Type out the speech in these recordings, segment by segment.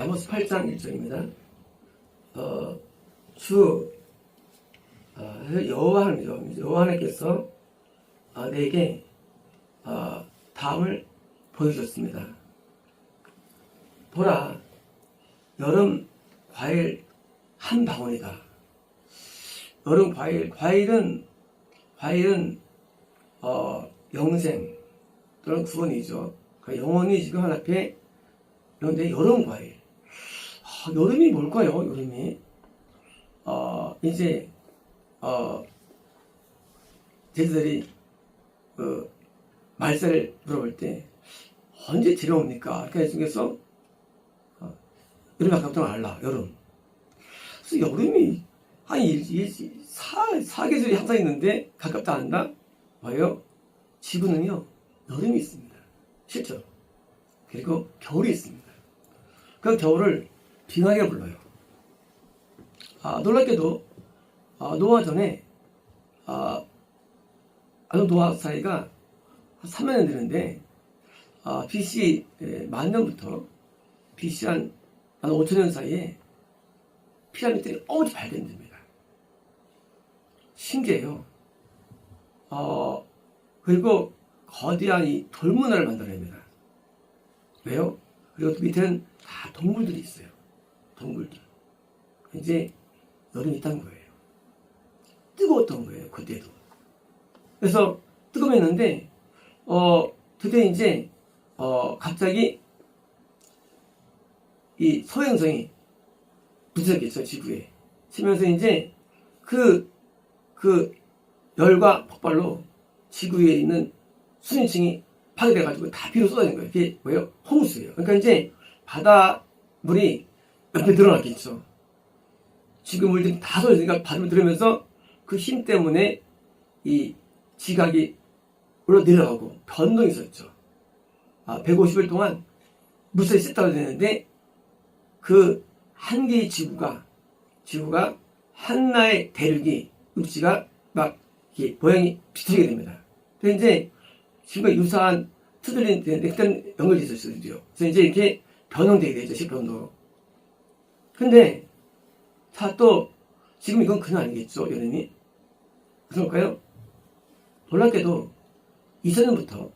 아모스 8장 1절입니다. 주 여호와 하나님께서 내게 다음을 보여주셨습니다. 보라, 여름 과일 한 방울이다. 여름 과일은 영생 또는 구원이죠. 그러니까 영원히 지금 한 앞에 그런데 여름 과일. 여름이 뭘까요? 여름이 이제 제자들이 말세를 물어볼 때 언제 들어옵니까? 그러니까 중에서 여름이 가깝다고 알라. 여름. 그래서 여름이 한 사계절이 항상 있는데 가깝다 한다? 뭐예요? 지구는요 여름이 있습니다. 실제로. 그리고 겨울이 있습니다. 그 겨울을 빙하기라 불러요. 놀랍게도 노아 전에 노아 사이가 3만 년 되는데 BC 만년부터 BC 한 5천 년 사이에 피라미드들이 엄청 발견됩니다. 신기해요. 그리고 거대한 이 돌문화를 만들어냅니다. 왜요? 그리고 밑에는 다 동굴들이 있어요. 동굴들. 이제 여름이 있다는 거예요. 뜨거웠던 거예요. 그때도. 그래서 뜨거웠는데 그때 이제 갑자기 이 소행성이 부딪혔겠죠. 지구에. 치면서 이제 그 열과 폭발로 지구 위에 있는 수인층이 파괴돼가지고 다 비로 쏟아진 거예요. 그게 뭐예요? 홍수예요. 그러니까 이제 바닷물이 옆에 늘어났겠죠. 지구 물들이 다 쏟아지니까 바닷물 들으면서 그 힘 때문에 이 지각이 올라 내려가고 변동이 있었죠. 150일 동안 물살이 셌다고 되는데 그 한 개의 지구가 하나의 대륙이 육지가 막 이렇게 모양이 비틀게 됩니다. 그래서 이제 지금과 유사한 트들린 되는데 그때는 연결돼 있었어요. 그래서 이제 이렇게 변형되게 되죠. 실변도. 근데 또 지금 이건 그냥 아니겠죠. 여름이. 그럴까요? 놀랍게도 2000년부터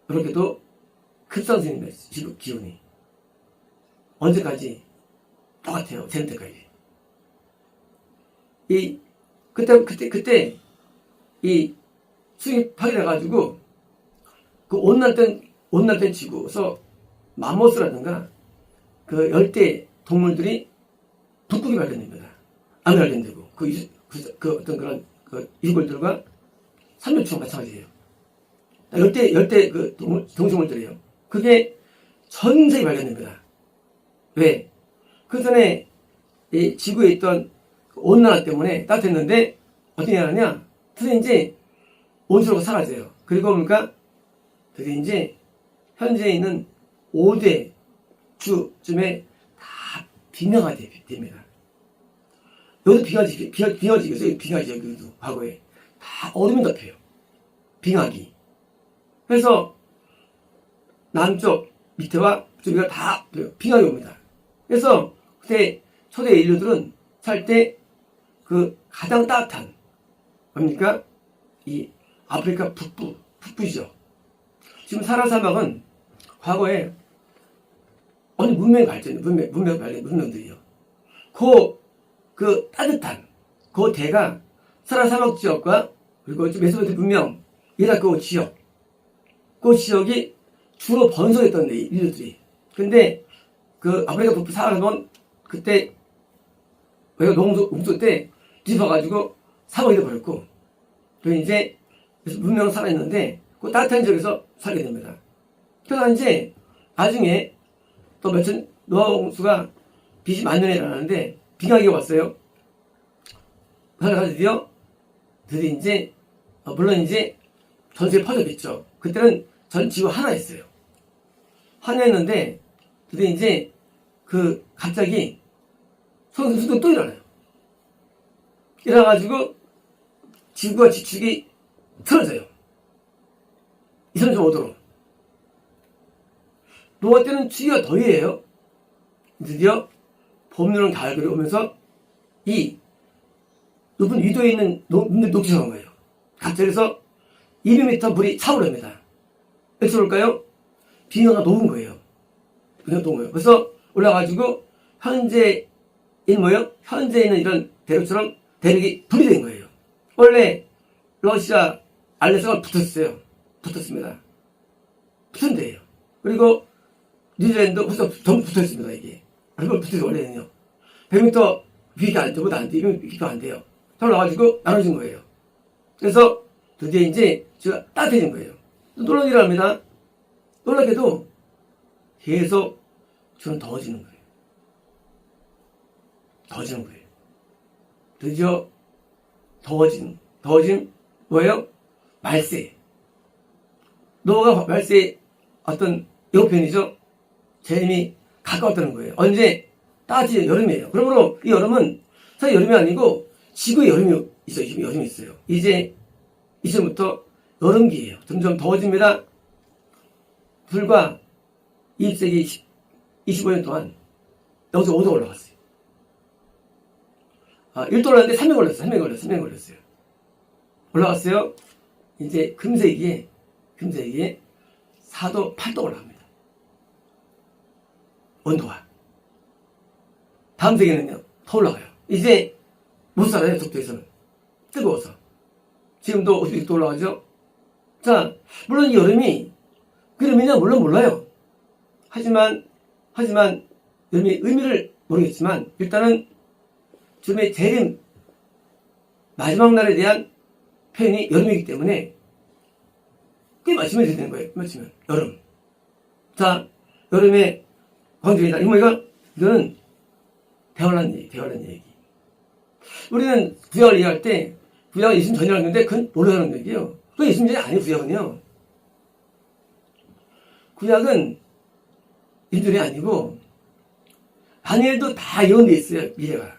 놀랍게도 급상승입니다. 지구 기온이. 언제까지? 똑같아요. 제는 때까지. 그때 이 수익이 파괴돼가지고 그 온난된 지구에서 마모스라든가 그 열대 동물들이 북극이 발견됩니다. 안 발견되고 그 어떤 그런 그 이골들과 산맥충 마찬가지예요. 열대 그 동식물들이에요. 그게 전 세계 발견됩니다. 왜? 그 전에 이 지구에 있던 온난화 때문에 따뜻했는데 어떻게 하느냐? 그래서 이제 온실로가 사라져요. 그리고 뭡니까? 그게 이제 현재 있는 5대 주쯤에 다 빙하가 됩니다. 여기도 빙하지겠어요. 빙하지 여기도 과거에 다 얼음이 덮여요. 빙하기. 그래서 남쪽 밑에와 저기가 다 빙하기 옵니다. 그래서 그때 초대 인류들은 살 때 그 가장 따뜻한 뭡니까? 이 아프리카 북부죠. 지금 사하라 사막은 과거에 어느 문명 발전, 문명들이요. 그 따뜻한 그 대가 사하라 사막 지역과 그리고 메소포타미아 문명 이라크 그 지역이 주로 번성했던 데 인류들이. 근데 그 아프리카 북부 사하라는 그때 농수 때 뒤집어가지고 사막이 돼버렸고, 또 이제 문명은 살아있는데 그 따뜻한 지역에서 살게 됩니다. 그러다 이제 나중에 또 노아 홍수가 BC 만년에 일어나는데 빙하기가 왔어요. 그래서 드디어 이제 물론 이제 전 세계에 퍼졌겠죠. 그때는 전 지구 하나였어요. 하나였는데 드디어 이제 갑자기 소행성이 또 일어나요. 일어나가지고 지구가 지축이 틀어져요. 2035도로. 노아 때는 추위가 더위예요. 드디어 봄, 여름, 가을, 겨울이 오면서 이 높은 위도에 있는 녹지 상한 거예요. 갑자기 그래서 200m 물이 차오릅니다. 어디서 올까요? 빙하가 녹은 거예요. 빙하가 녹은 거예요. 그래서 올라가지고 현재 뭐예요? 현재 있는 이런 대륙처럼 대륙이 분리된 거예요. 원래 러시아 알래스카가 붙었습니다. 붙은 데예요. 그리고 뉴질랜드 벌써 전부 붙어있습니다. 이게 그리고 붙어서 원래는요 100m 위가 안 되고 안 돼요. 200m 안 돼요. 올라가지고 나눠진 거예요. 그래서 드디어 이제 제가 따뜻해진 거예요. 놀라운 일을 합니다. 놀랍게도 계속 저는 더워지는 거예요. 더워지는 거예요. 드디어 더워진 뭐예요? 말세. 노가 말세의 어떤 예고편이죠. 재림이 가까웠다는 거예요. 언제? 따지 여름이에요. 그러므로 이 여름은 사실 여름이 아니고 지구의 여름이 있어요. 지금 여름이 있어요. 이제부터 여름기예요. 점점 더워집니다. 불과 20세기 25년 동안 여기서 5도 올라갔어요. 1도 올랐는데 3년 걸렸어요. 올라갔어요. 이제 금세기에 4도, 8도 올라갑니다. 온도가. 다음 세기는요, 더 올라가요. 이제 못 살아요, 적도에서는. 뜨거워서. 지금도 56도 올라가죠? 자, 물론 이 여름이 그 의미냐? 물론 몰라요. 하지만, 여름의 의미를 모르겠지만, 일단은 지금의 재림, 마지막 날에 대한 표현이 여름이기 때문에, 꽤 맞추면 되는 거예요. 맞추면. 여름. 자, 여름의 광주이다. 이거는 대화란 얘기. 우리는 구약을 이해할 때, 구약은 예수님 전이라는 건데, 그건 모르는 얘기예요. 그건 예수님 전이 아니에요, 구약은요. 구약은 인전이 아니고, 다니엘도 다 예언돼 있어요, 미래가.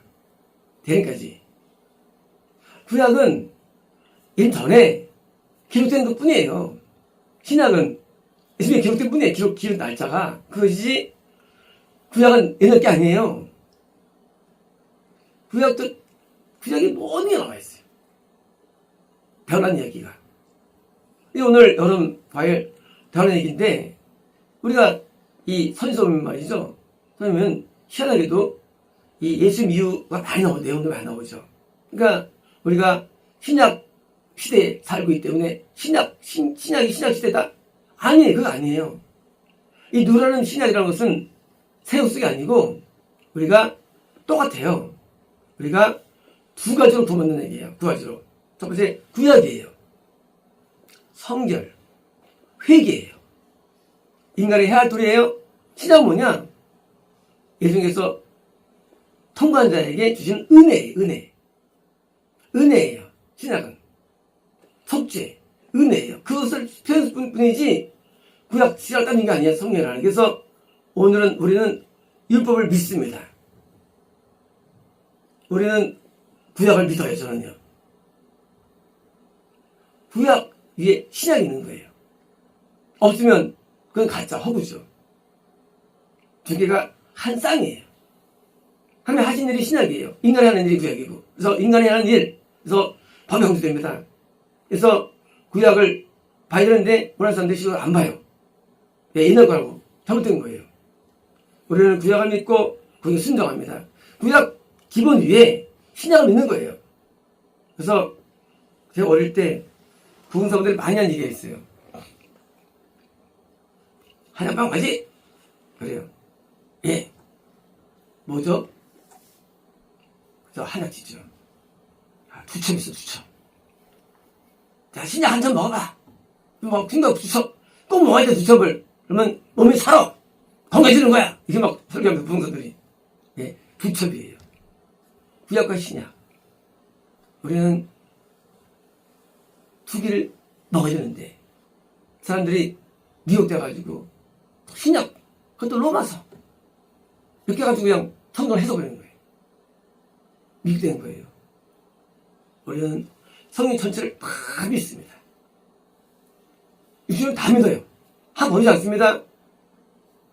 대행까지. 구약은 인 전에 기록된 것 뿐이에요. 신약은 예수님이 기록된 뿐이에요. 기록 날짜가. 그것이지, 구약은 옛날 게 아니에요. 구약이 모든 게 나와 있어요. 변한 이야기가. 오늘 여름 과일 변한 얘기인데, 우리가 이 선지서면 말이죠. 그러면 희한하게도 이 예수 이유가 많이 나오고, 내용도 많이 나오죠. 그러니까 우리가 신약 시대에 살고 있기 때문에 신약이 신약 시대다? 아니에요. 그거 아니에요. 이 누라는 신약이라는 것은 새 약속이 아니고 우리가 똑같아요. 우리가 두 가지로 구분하는 얘기예요. 두 가지로. 첫 번째, 구약이에요. 성결, 회개예요. 인간이 해야 할 도리예요. 신약은 뭐냐? 예수님께서 통과한 자에게 주신 은혜예요. 은혜예요. 신약은. 속죄, 은혜예요. 그것을 표현할 뿐이지 구약 신약 따는 게 아니에요. 성경이라는. 그래서 오늘은 우리는 율법을 믿습니다. 우리는 구약을 믿어요. 저는요. 구약 위에 신약이 있는 거예요. 없으면 그건 가짜 허구죠. 두 개가 한 쌍이에요. 하나님 하신 일이 신약이에요. 인간이 하는 일이 구약이고. 그래서 인간이 하는 일, 그래서 법이 강조됩니다. 그래서 구약을 봐야 되는데 원하는 사람들이 시각을 안 봐요. 옛날 거라고 잘못된 거예요. 우리는 구약을 믿고 구약에 순종합니다. 구약 기본 위에 신약을 믿는 거예요. 그래서 제가 어릴 때 부흥사분들이 많이 한 얘기가 있어요. 한약방 가지? 그래요. 예. 뭐죠? 저 한약지죠. 두첩 있어, 두첩. 자, 신약 한 점 먹어봐. 핑거 두첩. 꼭 먹어야 돼, 두첩을. 그러면 몸이 살아. 건강해지는 거야. 이게 막 설교하면서 부흥사들이. 예, 두첩이에요. 구약과 신약. 우리는 두 개를 먹어야 되는데, 사람들이 미혹돼가지고, 신약, 그것도 로마서. 이렇게 해가지고 그냥 성경을 해석버리는 거예요. 미혹되는 거예요. 우리는 성경 전체를 다 믿습니다. 유수는 다 믿어요. 한 번이지 않습니다.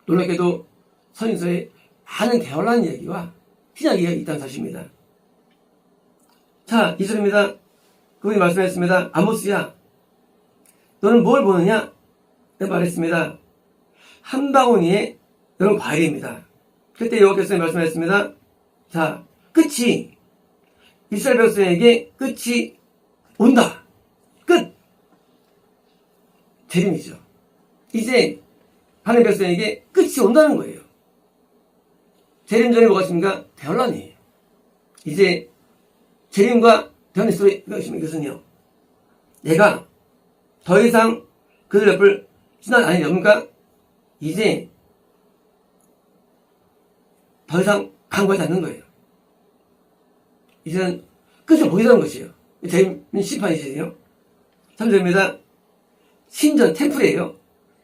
놀랍게도 선인서에 많은 대화라는 이야기와 신약이가 있다는 사실입니다. 자, 2절입니다. 그분이 말씀하셨습니다. 아모스야, 너는 뭘 보느냐? 내가 말했습니다. 한 바구니에 여러분 과일입니다. 그때 여호와께서 말씀하셨습니다. 자, 끝이 이스라엘 백성에게 끝이 온다. 끝. 재림이죠. 이제 하나님 백성에게 끝이 온다는 거예요. 재림 전에 뭐가 있습니까? 대환란이에요. 이제 재림과 대환의 소리가 있으면 이것은요, 내가 더 이상 그들 옆을 지나가지 않으려 합니까? 이제 더 이상 강구하지 않는 거예요. 이제는 끝을 보이자는 것이에요. 재림 심판이시에요. 3절입니다. 신전, 템플이에요.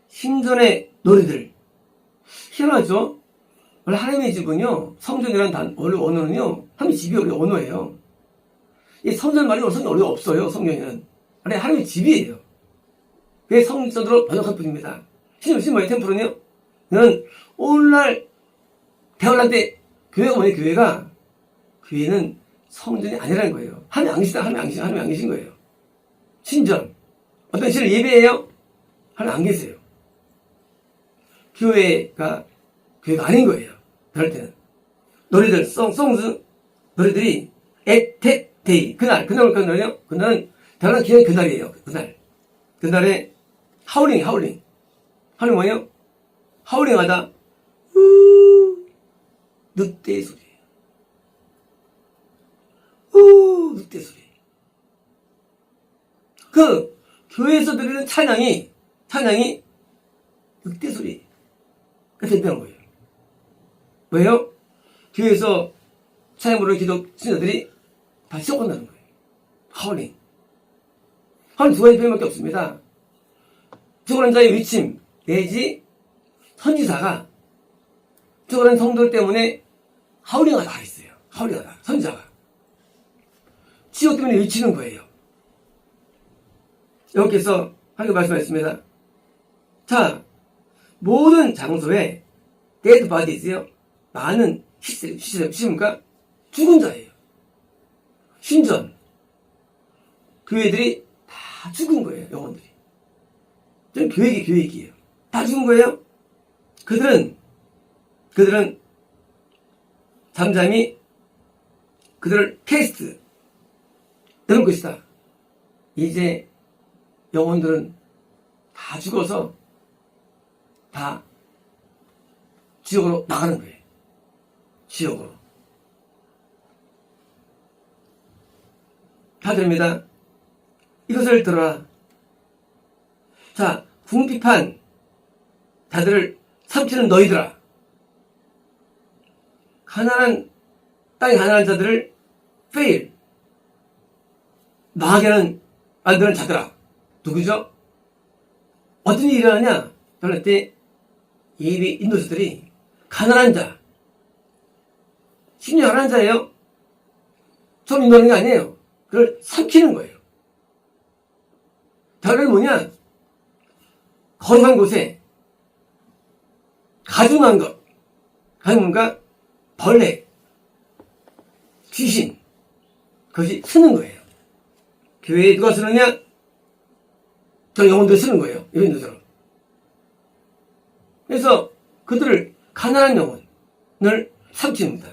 신전의 노래들. 희한하죠? 원래 하나님의 집은요, 성전이라는 원래 언어는요, 하나님의 집이 원래 언어예요. 이 성전 말이 원래 없어요, 성경에는. 아니, 하나님의 집이에요. 그게 성전으로 번역할 뿐입니다. 신전 뭐예요, 템플은요? 이는 오늘날 대환란 때 교회가 뭐냐, 교회는 성전이 아니라는 거예요. 하나님 안 계시다, 하나님 안 계신 거예요. 신전. 어떤 신을 예배해요? 하나님 안 계세요. 교회가 아닌 거예요. 그럴 때는. 노래들, 송스, 노래들이 at that day. 그날 노래요? 그날은 대단한 기념 그날이에요. 그날에 하울링 뭐예요? 하울링하다. 늑대 소리. 늑대 소리. 그 교회에서 들리는 찬양이 늑대 소리가 된다는 거예요. 왜요? 교회에서 찬양 부르는 기독 신자들이 다 썩어나는 거예요. 하울링 두 가지 표현밖에 없습니다. 죽어난 자의 위침 내지 선지자가 죽어난 성도들 때문에 하울링하다 했어요. 하울링하다. 선지자가 지옥 때문에 위치는 거예요. 여호와께서 하나님 말씀하셨습니다. 자, 모든 장소에 dead bodies요. 많은 시십니까? 죽은 자예요. 신전, 교회들이 다 죽은 거예요. 영혼들이. 저는 교회이에요. 다 죽은 거예요. 그들은 잠잠히 그들을 캐스트 되는 것이다. 이제 영혼들은 다 죽어서 다 지옥으로 나가는 거예요. 지옥으로. 다 됩니다. 이것을 들어라. 자, 궁핍한 자들을 삼키는 너희들아. 땅에 가난한 자들을 fail, 망하게 만드는 자들아. 누구죠? 어떤 일이 일어나냐? 그럴 때 예비 인도자들이 가난한 자, 심지어 가난한 자예요. 좀 인도하는 게 아니에요. 그걸 삼키는 거예요. 결론은 뭐냐? 거룩한 곳에 가증한 것, 가증한가? 벌레, 귀신, 그것이 쓰는 거예요. 교회에 누가 쓰느냐? 저 영혼들 쓰는 거예요. 여인들처럼. 그래서 그들을 가난한 영혼을 삼킵니다.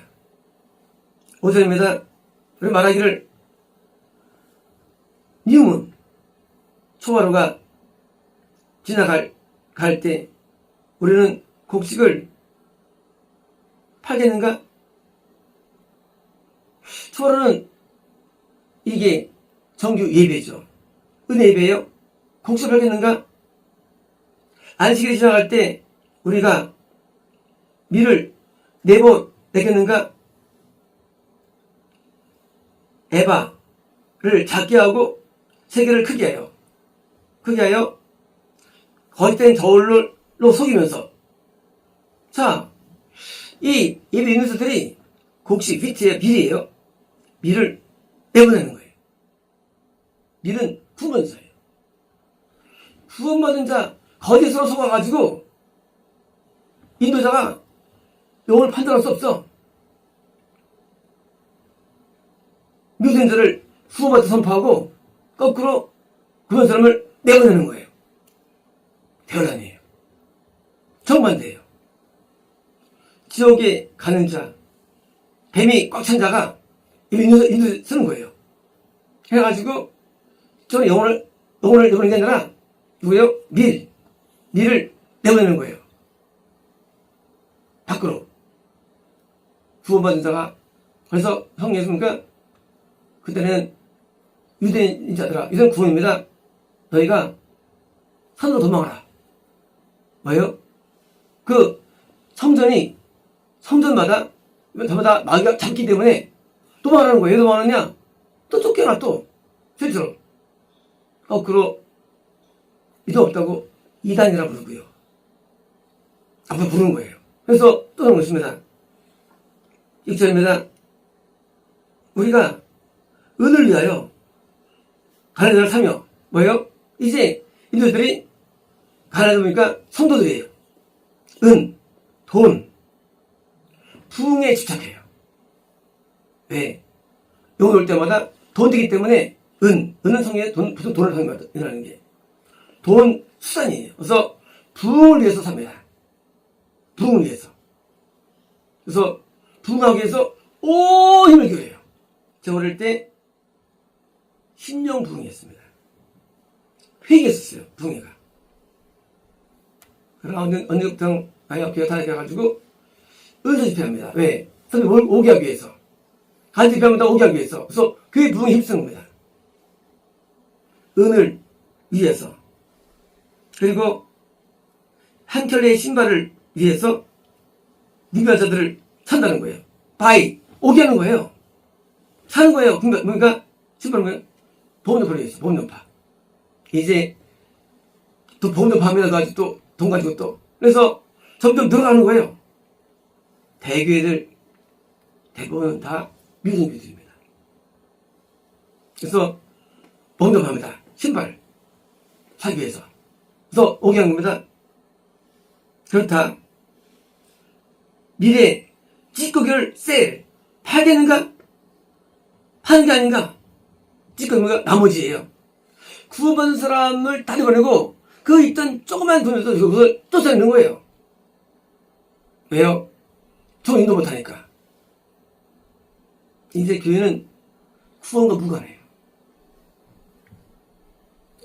5절입니다. 우리 말하기를 니움은 초하루가 지나갈 때 우리는 곡식을 팔겠는가? 초하루는 이게 정규 예배죠. 은혜 예배예요. 곡식을 팔겠는가? 안식일이 지나갈 때 우리가 밀을 내겠는가? 에바를 작게 하고 세계를 크게 하여 거짓된 저울로 속이면서, 자, 이 예배 있는 자들이 곡식, 휘트의 밀이에요. 밀을 내보내는 거예요. 밀은 구원받은 자예요. 구원받은 자 거짓으로 속아가지고 인도자가 영혼을 판단할 수 없어. 믿은 자를 수호받아 선포하고 거꾸로 그런 사람을 내보내는 거예요. 대단해요. 정반대예요. 지옥에 가는 자, 뱀이 꽉 찬 자가 인도 쓰는 거예요. 해가지고 저는 영혼을 내보내는 게 아니라 누구예요? 밀을 내보내는 거예요. 밖으로. 구원받은 자가. 그래서 형 예수님과 그때는 유대인자들아, 이건 구원입니다. 너희가 산으로 도망하라. 뭐예요? 그 성전마다 저마다 마귀가 잡기 때문에 도망하라는 거예요. 왜 도망하느냐? 또 쫓겨나 또. 실제로. 거꾸로 믿음 없다고 이단이라 부르고요. 앞으로 부르는 거예요. 그래서 또 나오고 있습니다. 6절입니다. 우리가 은을 위하여 가난한 자를 사며 뭐예요? 이제 인도들이 가난하다 보니까 성도들이에요. 은, 돈, 부흥에 집착해요. 왜? 영혼 올 때마다 돈 되기 때문에 은은 성에 보통 돈을 사는 게 돈 수단이에요. 그래서 부흥을 위해서 삽니다. 부흥을 위해서. 그래서 부흥하기 위해서 온 힘을 기울여요. 제가 어릴 때 심령 부흥이었습니다. 회개했었어요. 부흥회가. 그러나 언제부터 교회 다녀가지고 은사 집회합니다. 왜? 선생님 오게 하기 위해서. 간 집회합니다. 오게 하기 위해서. 그래서 그게 부흥에 힘쓰는 겁니다. 은을 위해서. 그리고 한 켤레의 신발을 위해서 민간자들을 산다는 거예요. 오게 하는 거예요. 사는 거예요. 그러니까 신발은 뭐예요? 보험료파를 위해서. 보험료파. 이제 또 보험료파 하면 또 돈 가지고 또. 그래서 점점 늘어나는 거예요. 대교회들 대부분 다 믿음교들입니다. 그래서 보험료파입니다. 신발 사기 위해서. 그래서 오게 한 겁니다. 그렇다. 미래 찌꺼기를 팔겠는가? 파는 게 아닌가? 찌꺼기가 나머지예요. 구원받은 사람을 다려보내고 그 있던 조그만 돈에서 그걸 쫓아내는 거예요. 왜요? 저 인도 못하니까. 이제 교회는 구원과 무관해요.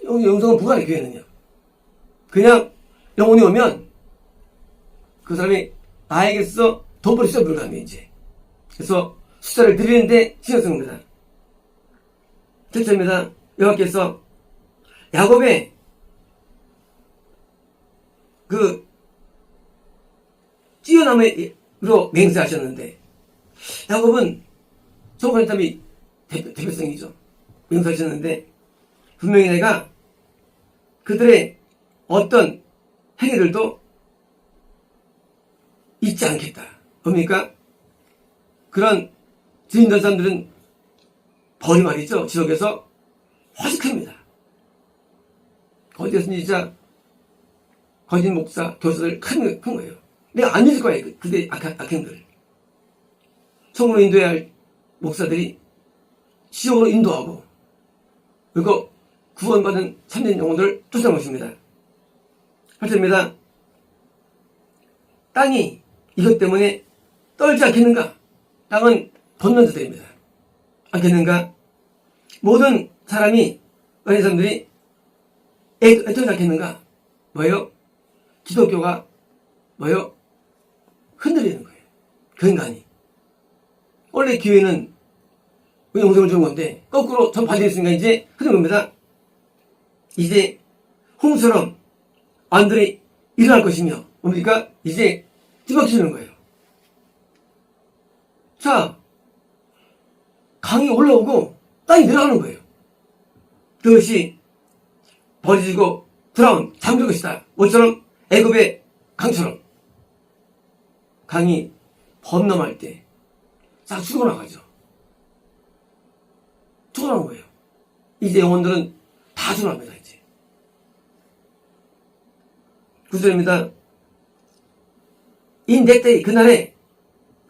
영성은 무관해, 교회는요. 그냥 영혼이 오면 그 사람이 나에게서 돈벌이 시작 불가합니다, 이제. 그래서 숫자를 늘리는데 신경 쓰는 겁니다. 첫째입니다. 여호와께서 야곱의 그 뛰어남으로 맹세하셨는데 야곱은 정반tam이 대표성이죠. 맹세하셨는데 분명히 내가 그들의 어떤 행위들도 잊지 않겠다. 뭡니까? 그런 주인된 사람들은 벌이 말이죠. 지옥에서 화식합니다. 거기에서 진짜 거짓 목사, 교사들 큰 거예요. 내가 안 잊을 거야. 그들의 악행들. 천국으로 인도해야 할 목사들이 지옥으로 인도하고 그리고 구원받은 참된 영혼들을 쫓아온 것입니다. 8절입니다. 땅이 이것 때문에 떨지 않겠는가? 땅은 걷는 자들입니다. 않겠는가? 모든 사람이, 어린 사람들이 애통하지 않겠는가? 뭐예요? 기독교가 뭐예요? 흔들리는 거예요. 그 인간이. 원래 기회는 영생을 주는 건데 거꾸로 전 반대했으니까 이제 흔든 겁니다. 이제 홍수처럼 안들이 일어날 것이며 뭡니까? 이제 뒤바뀌는 거예요. 자, 강이 올라오고 땅이 내려가는 거예요. 그것이 버리지고 브라운 잠들 것이다. 뭐처럼 애굽의 강처럼 강이 범람할 때 싹 죽어나가죠. 죽어나온 거예요. 이제 영혼들은 다 죽어납니다. 이제 9절입니다. In that day, 그날에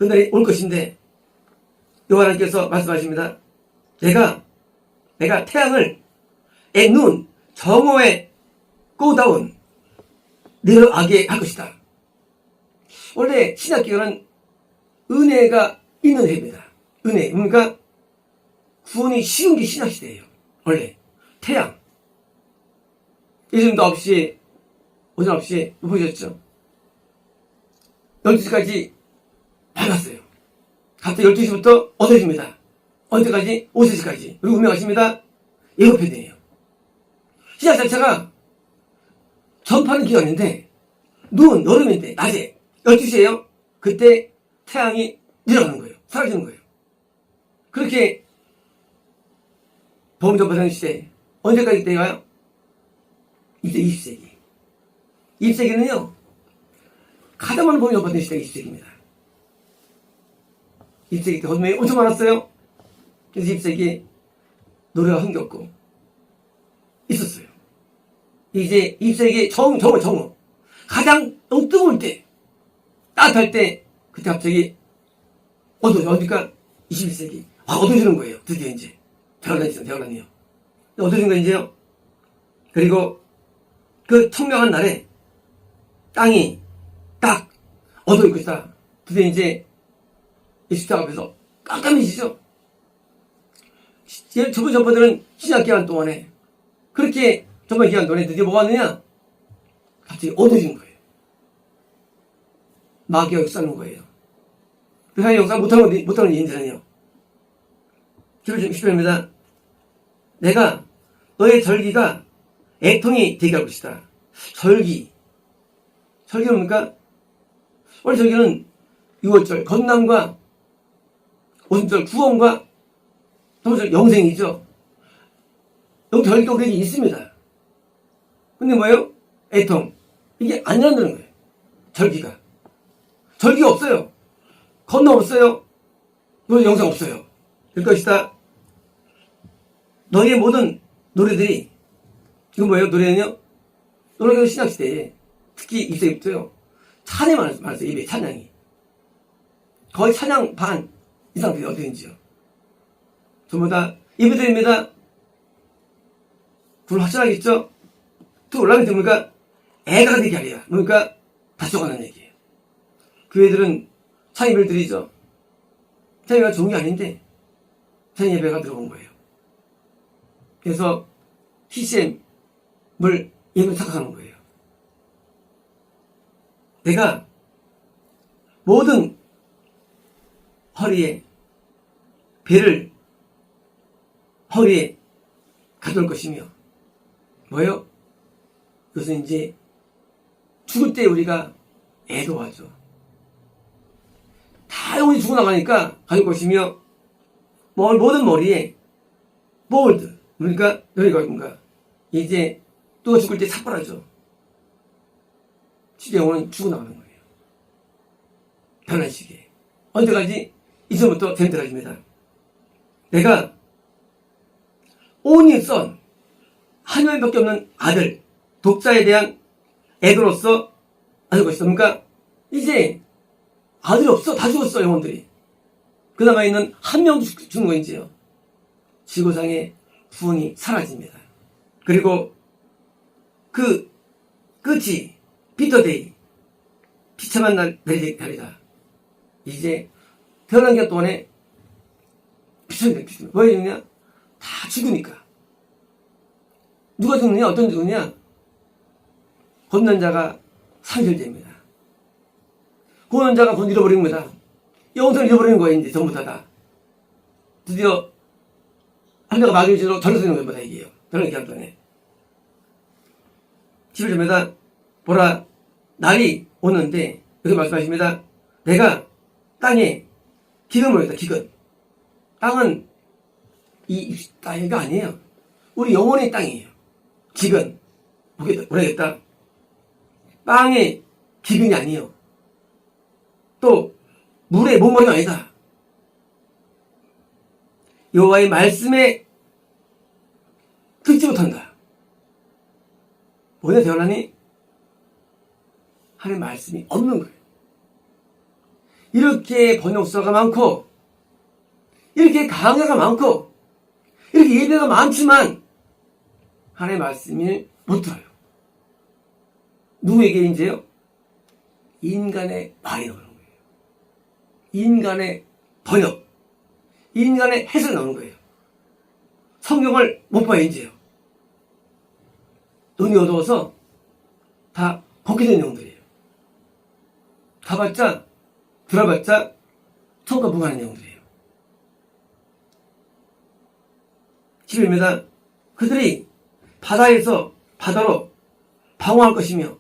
그날이 올 것인데 여호와 하나님께서 말씀하십니다. 내가 태양을 눈 정오에 꼬다운 내려가게 할 것이다. 원래 신약기간은 은혜가 있는 해입니다. 은혜. 그러니까 구원이 쉬운 게 신약시대예요. 원래 태양. 요즘도 9시 오전 9시 보셨죠? 12시까지 밝았어요. 갑자기 12시부터 어두워집니다. 언제까지? 5시까지. 그리고 운명하십니다. 예고편이에요. 시작 자체가 전파는 기간인데 눈, 여름인데 낮에 12시에요. 그때 태양이 내려가는 거예요. 사라지는 거예요. 그렇게 복음 전파하는 시대 언제까지 때가요? 이제 20세기. 20세기는요 가장 많은 복음 전파하는 시대가 20세기입니다. 20세기 때 헌명이 엄청 많았어요. 그래서 20세기 노래가 흥겹고 있었어요. 이제 20세기 정오 가장 너무 뜨거울 때 따뜻할 때 그때 갑자기 어두워지니까 21세기 어두워지는 거예요. 드디어 이제 대관란이요. 어두워진 거 이제요. 그리고 그 청명한 날에 땅이 딱 어두울 것이다. 드디어 이제 십자가 앞에서 깜깜해지죠. 저번 전파들은 신약 기간 동안에 그렇게 전반 기간 동안에 드디어 뭐가 왔느냐? 갑자기 어두워지는 거예요. 마귀가 역사하는 거예요. 그 사람이 역사 못하는 인자는요. 10절입니다. 내가 너의 절기가 애통이 되게 할 것이다. 절기는 뭡니까? 원래 절기는 6월절, 건남과 오순절, 구원과 삼월절 영생이죠. 여기 절기가 우리에게 있습니다. 근데 뭐예요? 애통. 이게 안 일어난다는 거예요. 절기가 없어요. 건너 없어요. 노래 영상 없어요. 될 것이다. 너희의 모든 노래들이 이건 뭐예요? 노래는요? 노래는 신약시대에 특히 2세기부터요. 찬양이 많았어요. 입에 찬양이. 거의 찬양 반 이상 어디든지요. 전부 다 예배드립니다. 그건 확실하겠죠? 또 올라가게 됩니까? 애가 되게 하리라. 그러니까 다쳐가는 얘기예요. 교회들은 찬양예배를 드리죠. 찬양예배가 좋은 게 아닌데 찬양예배가 들어온 거예요. 그래서 CCM을 예배를 착각하는 거예요. 내가 모든 허리에 배를 허리에 가져올 것이며 뭐예요? 그것은 이제 죽을 때 우리가 애도하죠. 다 영혼이 죽어나가니까 가져올 것이며 모든 머리에 볼드 그러니까 뭔가 이제 또 죽을 때 삭발하죠. 진짜 영혼은 죽어나가는 거예요. 변환시기에 언제까지? 이제부터 된 때까지입니다. 내가 온이 썬 한 명밖에 없는 아들 독자에 대한 애도로서 아는 것이다. 그러니까 이제 아들이 없어. 다 죽었어. 영혼들이. 그 남아 있는 한 명도 죽는 거 이제요. 지구상의 구원이 사라집니다. 그리고 그 끝이 비터데이 비참한 날이다. 이제 태어난 기간 동안에 비춰야 왜 죽느냐? 다 죽으니까. 누가 죽느냐? 어떤 죽느냐? 건넌 자가 산절됩니다. 구원한 자가 곧 잃어버린 겁니다. 영생을 잃어버리는 거예요. 이제 전부 다. 드디어 하나가 마귀로 전해서는 겁니다. 이게요. 태어난 기간 동안에. 11절입니다. 보라 날이 오는데 여기 말씀하십니다. 내가 땅에 기근을 보냈다. 기근. 땅은 이 땅이가 아니에요. 우리 영혼의 땅이에요. 기근. 보내겠다. 땅의 기근이 아니에요. 또 물의 몸머리가 아니다. 여호와의 말씀에 듣지 못한다. 뭐냐 대언하니 하나님의 말씀이 없는 거예요. 이렇게 번역서가 많고 이렇게 강좌가 많고 이렇게 예배가 많지만 하나님의 말씀을 못 들어요. 누구에게 이제요? 인간의 말이 나오는 거예요. 인간의 번역, 인간의 해석이 나오는 거예요. 성경을 못 봐요, 이제요. 눈이 어두워서 다 벗기는 내용들이에요. 가봤자, 들어봤자, 처음과 무관한 내용들이에요. 11입니다. 그들이 바다에서 바다로 방황할 것이며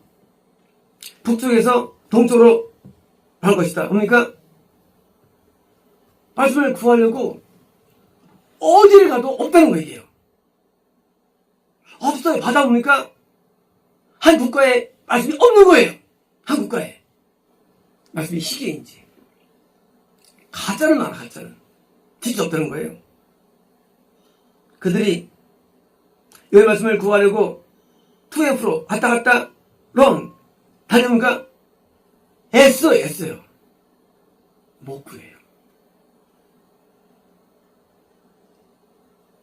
북쪽에서 동쪽으로 갈 것이다. 뭡니까? 말씀을 구하려고 어디를 가도 없다는 거예요. 없어요. 바다 뭡니까? 한 국가에 말씀이 없는 거예요. 한 국가에. 말씀이 희귀인지. 가짜는 많아, 가짜는. 진짜 없다는 거예요. 그들이 여호와의 말씀을 구하려고 투앱으로 왔다 갔다 롱 다니는가? 애써요. 못 구해요.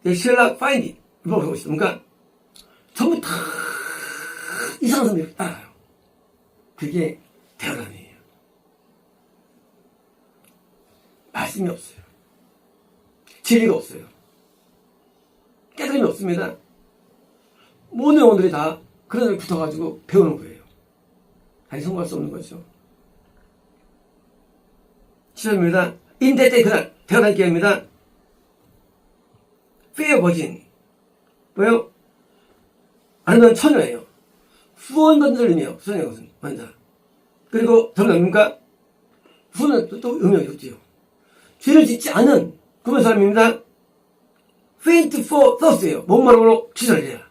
They shall not find it. 뭐라고 하고 있어? 그러니까 전부 다 이상한 사람들이 따라가요. 그게 대화란이에요. 말씀이 없어요. 진리가 없어요. 깨달음이 없습니다. 모든 영혼들이 다 그런 데를 붙어가지고 배우는 거예요. 아니 성공할 수 없는 거죠. 시험입니다. 인대 때 그날 태어난 기회입니다. 페어 버진 뭐예요? 아니면 처녀예요. 후원받는 의미예요. 처녀의 것은 완자. 그리고 더는 뭡니까? 후원은 또 의미가 없지요. 죄를 짓지 않은 그런 사람입니다. faint for thirst예요. 목마름으로 기절을 해야.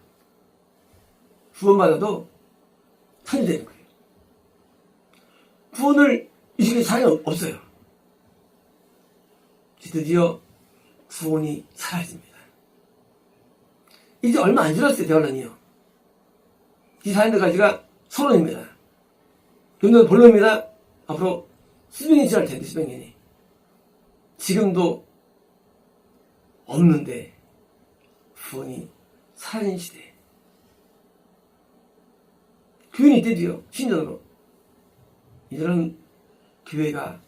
구원받아도 천이 되는 거예요. 구원을 이 시기에 사람이 없어요. 드디어 구원이 사라집니다. 이제 얼마 안 지났어요. 대환란이요. 이 사람들까지가 서론입니다. 그런데 본론입니다. 앞으로 수백 년이 지날 텐데, 수백 년이. 지금도 없는데 구원이 사라진 시대. 교인이 때도요. 신전으로. 이제는 교회가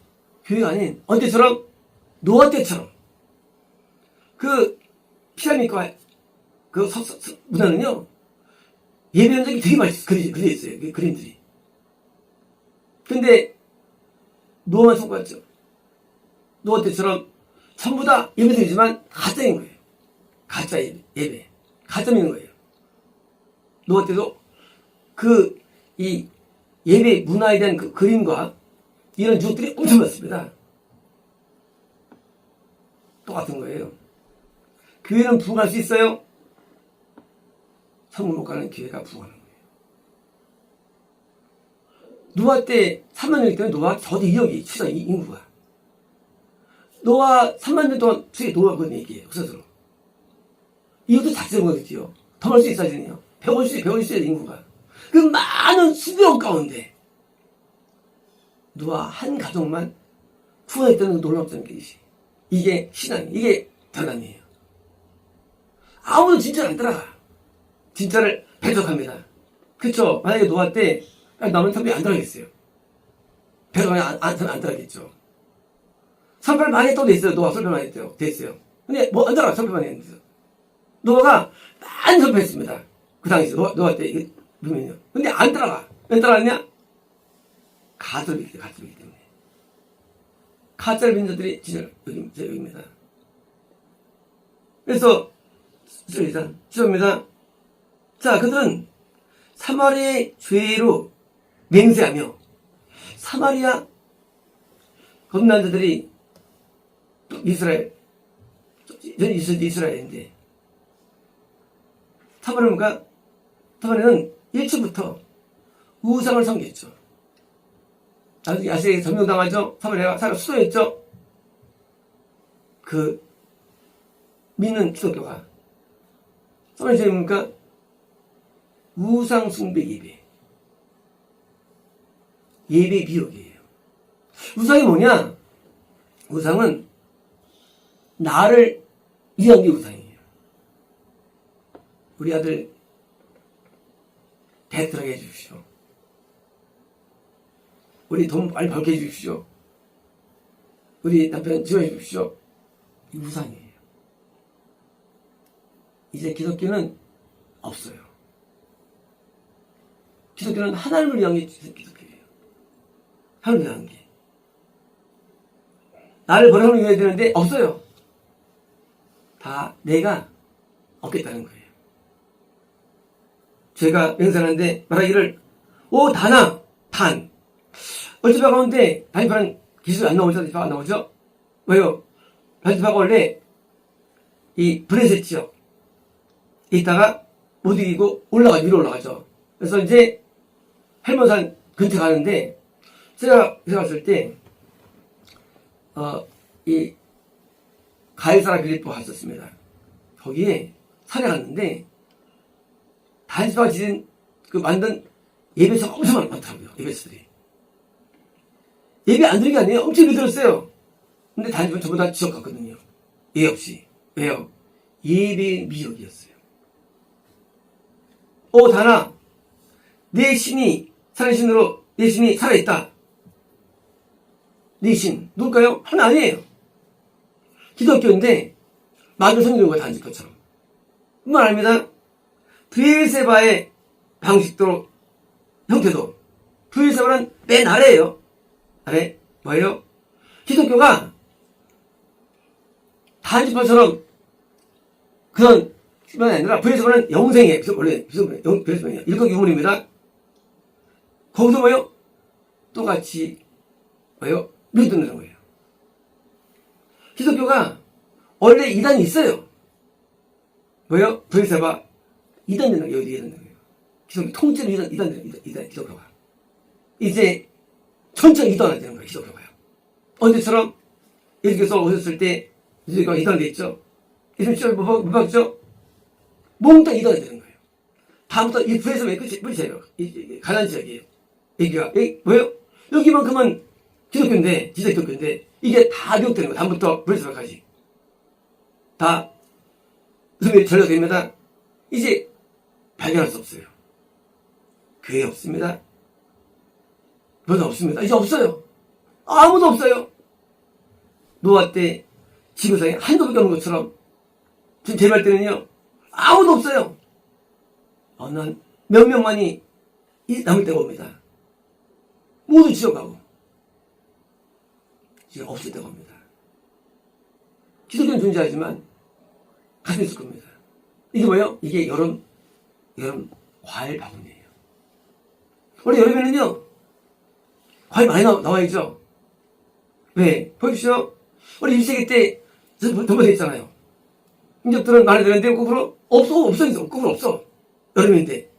아닌 언제처럼? 노아 때처럼. 그 피라미드와 그 문화는요. 예배 현장이 되게 많이 그려져 있어요. 그 그림들이. 근데 노아만 성공했죠. 노아 때처럼 전부 다 예배드리지만 가짜인 거예요. 가짜 예배. 가짜 믿는 거예요. 노아 때도 이 예배 문화에 대한 그 그림과 이런 유혹들이 엄청 많습니다. 똑같은 거예요. 교회는 부흥할 수 있어요? 성문 못 가는 교회가 부흥하는 거예요. 노아 때 3만 년이기 때문에 노아 저도 2억이 추자 인구가. 노아 3만 년 동안 수익 노아가 그런 얘기예요. 역사적으로. 이것도 자체적인 거겠지요. 더 할 수 있어야지요. 100원 수익 인구가. 그 많은 수백억 가운데 노아 한 가족만 구원했다는 그 놀랍다는 것이. 이게 신앙이에요. 이게 대단이에요. 아무도 진짜를 안 따라가. 진짜를 배척합니다. 그쵸? 만약에 노아 때 남은 사람이 안 따라가겠어요. 배척하면 안 따라가겠죠. 설파를 많이 했다고 됐어요. 노아 설파를 많이 했대요. 됐어요. 근데 뭐 안 따라가. 설파를 많이 했는데. 노아가 많이 설파했습니다. 그 당시에 노아 때 이게 보면요. 근데 안 따라가. 왜 따라갔냐? 가짜를 믿기 때문에. 가짜를 믿는 자들이 진짜 여기입니다. 그래서 시작입니다. 자, 그들은 사마리아의 죄로 맹세하며 사마리아 겁난 자들이 이스라엘인데 사마리아는 1초부터 우상을 섬겼죠. 나중에 야세에 점령당하죠. 사마리아가 수도였죠. 그 믿는 기독교가 사마리아 뭡니까? 우상 숭배 예배 미혹이에요. 우상이 뭐냐? 우상은 나를 위한 게 우상이에요. 우리 아들 배 들어게 해주십시오. 우리 돈 빨리 벌게 해주십시오. 우리 남편 지원해 주십시오. 이 우상이에요. 이제 기독교는 없어요. 기독교는 하나님을 위한 게 기독교예요. 하나님을 위한 게. 나를 번영을 위해야 되는데 없어요. 다 내가 없겠다는 거예요. 제가 맹세하는데 말하기를 오 단아 단 얼티바 가운데 단지파는 기술이 안 나오죠? 단지파가 안 나오죠? 왜요? 단지파가 원래 이 브레셋 지역 있다가 못 이기고 위로 올라가죠. 그래서 이제 헬몬산 근처 가는데 제가 갔을 때 이 가이사라 빌립보 갔었습니다. 거기에 산에 갔는데 단지파가 지진 만든 예배소가 엄청 많더라고요. 예배소들이. 예배 안 드린 게 아니에요. 엄청 예배 들었어요. 근데 단지파는 전부 다 지역 갔거든요. 예 없이. 왜요? 예배 미역이었어요. 단아, 내 신이 살아신으로 내 신이 살아있다. 네 신 누굴까요? 하나 아니에요. 기독교인데 만들 성경인 거야. 단지파처럼. 뿐만 아닙니다. 브엘세바의 방식도 형태도 브엘세바는 맨 아래예요. 아래 뭐예요? 기독교가 단지파처럼 그런 뿐만 아니라 브엘세바는 영생이에요. 원래 브엘세바는 일거유문입니다. 거기서 뭐예요? 똑같이 뭐예요? 믿는 거예요. 기독교가 원래 이단이 있어요. 뭐예요? 브엘세바 이단 되는 거예요. 이단 되는 거예요. 기독교 통째로 이단 기독교가 이제 전체 이단이 되는 거예요. 기독교가요. 언제처럼 예수께서 오셨을 때 예수가 이단이 됐죠. 예수님 시절 못 봤죠? 몽땅 이단이 되는 거예요. 다음부터 이 브엘세바의 끝이에요. 가난 지역이에요. 여기가 뭐예요? 여기만큼은 기독교인데, 진짜 기독교인데, 이게 다 미혹되는 거예요. 다음부터 브엘세바까지. 다, 무슨 전려됩니다. 이제 발견할 수 없어요. 교회 없습니다. 변화 없습니다. 이제 없어요. 아무도 없어요. 노아 때 지구상에 한도 밖에 없는 것처럼, 지금 재발 때는요, 아무도 없어요. 어느 한 몇 명만이 남을 때가 옵니다. 모두 지어가고. 이제 없을 때가 옵니다. 기독교는 존재하지만 가슴이 있을 겁니다. 이게 뭐예요? 이게 여름 과일 바구니예요. 원래 여름에는요 과일 많이 나와야죠. 왜? 보십시오. 우리 1세기 때 전부돼 있잖아요. 인접들은 많이 되는데 거꾸로 없어. 여름인데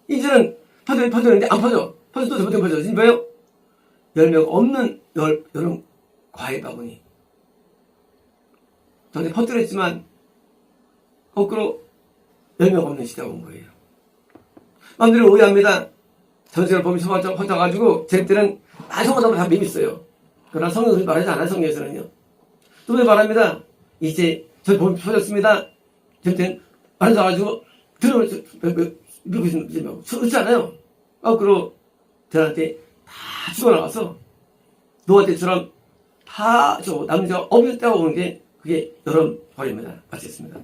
이제는 퍼지는데 안 퍼져. 퍼져도 잘못되면 퍼져. 지금 뭐예요? 열매가 없는 여름 과일 바구니. 전에 퍼뜨렸지만 거꾸로 열매가 없는 시대가 온 거예요. 마음대로 오해합니다. 전세를 보면서 퍼져가지고 제 때는 성화담을 다 믿었어요. 그러나 성경에서 말하지 않아요. 성경에서는요. 두 번째 말합니다. 이제 전 보면 퍼졌습니다. 제 때는 말하자가지고 믿고 있는 그렇지 않아요. 거꾸로 대한테 다 죽어나가서 노아 때처럼 다 남자 없을 때가 오는 게 그게 여름 과일입니다. 마치겠습니다.